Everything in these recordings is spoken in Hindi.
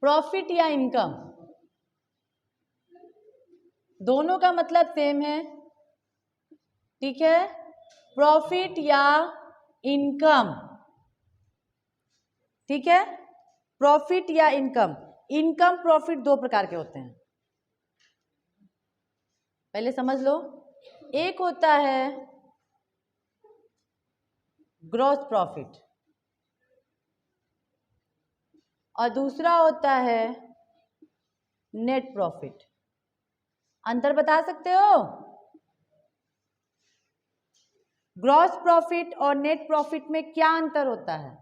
प्रॉफिट या इनकम, दोनों का मतलब सेम है, ठीक है। प्रॉफिट या इनकम, ठीक है। प्रॉफिट या इनकम, इनकम प्रॉफिट दो प्रकार के होते हैं, पहले समझ लो। एक होता है ग्रॉस प्रॉफिट और दूसरा होता है नेट प्रॉफिट। अंतर बता सकते हो? ग्रॉस प्रॉफिट और नेट प्रॉफिट में क्या अंतर होता है?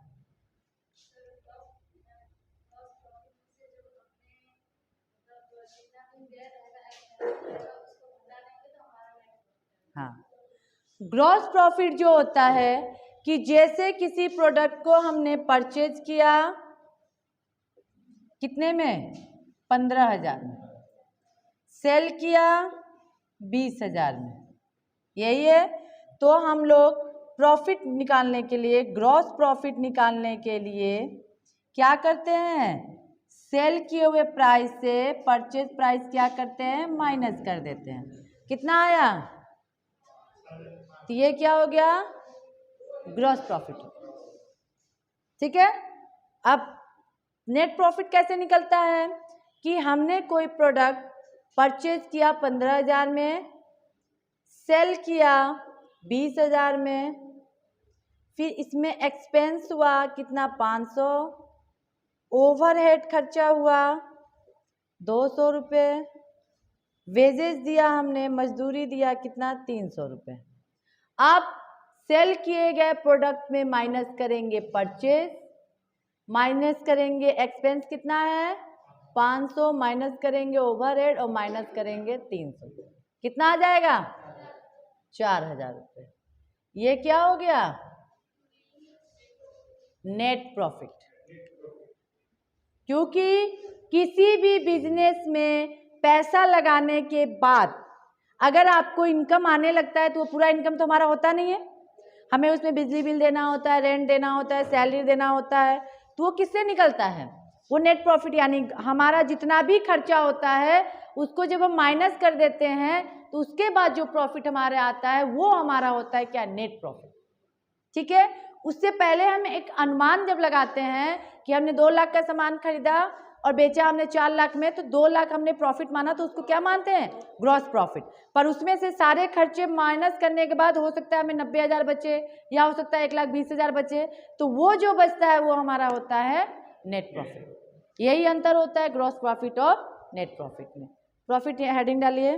हाँ, ग्रॉस प्रॉफिट जो होता है कि जैसे किसी प्रोडक्ट को हमने परचेज किया कितने में, 15,000 में, सेल किया 20,000 में, यही है। तो हम लोग प्रॉफिट निकालने के लिए, ग्रॉस प्रॉफिट निकालने के लिए क्या करते हैं, सेल किए हुए प्राइस से परचेज प्राइस क्या करते हैं, माइनस कर देते हैं। कितना आया, तो ये क्या हो गया, ग्रॉस प्रॉफिट, ठीक है। अब नेट प्रॉफिट कैसे निकलता है कि हमने कोई प्रोडक्ट परचेज किया 15,000 में, सेल किया 20,000 में, फिर इसमें एक्सपेंस हुआ कितना, 500, ओवरहेड खर्चा हुआ 200 रुपये, वेजेस दिया हमने, मजदूरी दिया कितना, 300 रुपये। आप सेल किए गए प्रोडक्ट में माइनस करेंगे परचेज, माइनस करेंगे एक्सपेंस कितना है 500, माइनस करेंगे ओवरहेड और माइनस करेंगे 300, कितना आ जाएगा, 4,000 रुपये। ये क्या हो गया, नेट प्रॉफिट। क्योंकि किसी भी बिजनेस में पैसा लगाने के बाद अगर आपको इनकम आने लगता है तो वो पूरा इनकम तो हमारा होता नहीं है, हमें उसमें बिजली बिल देना होता है, रेंट देना होता है, सैलरी देना होता है, तो वो किससे निकलता है, वो नेट प्रॉफिट। यानी हमारा जितना भी खर्चा होता है उसको जब हम माइनस कर देते हैं तो उसके बाद जो प्रॉफिट हमारे आता है वो हमारा होता है क्या, नेट प्रॉफिट, ठीक है। उससे पहले हम एक अनुमान जब लगाते हैं कि हमने 2 लाख का सामान खरीदा और बेचा हमने 4 लाख में, तो 2 लाख हमने प्रॉफिट माना, तो उसको क्या मानते हैं, ग्रॉस प्रॉफिट। पर उसमें से सारे खर्चे माइनस करने के बाद हो सकता है हमें 90,000 बचे या हो सकता है 1,20,000 बचे, तो वो जो बचता है वो हमारा होता है नेट प्रॉफिट। यही अंतर होता है ग्रॉस प्रॉफिट और नेट प्रॉफिट में। प्रॉफिट हेडिंग डालिए।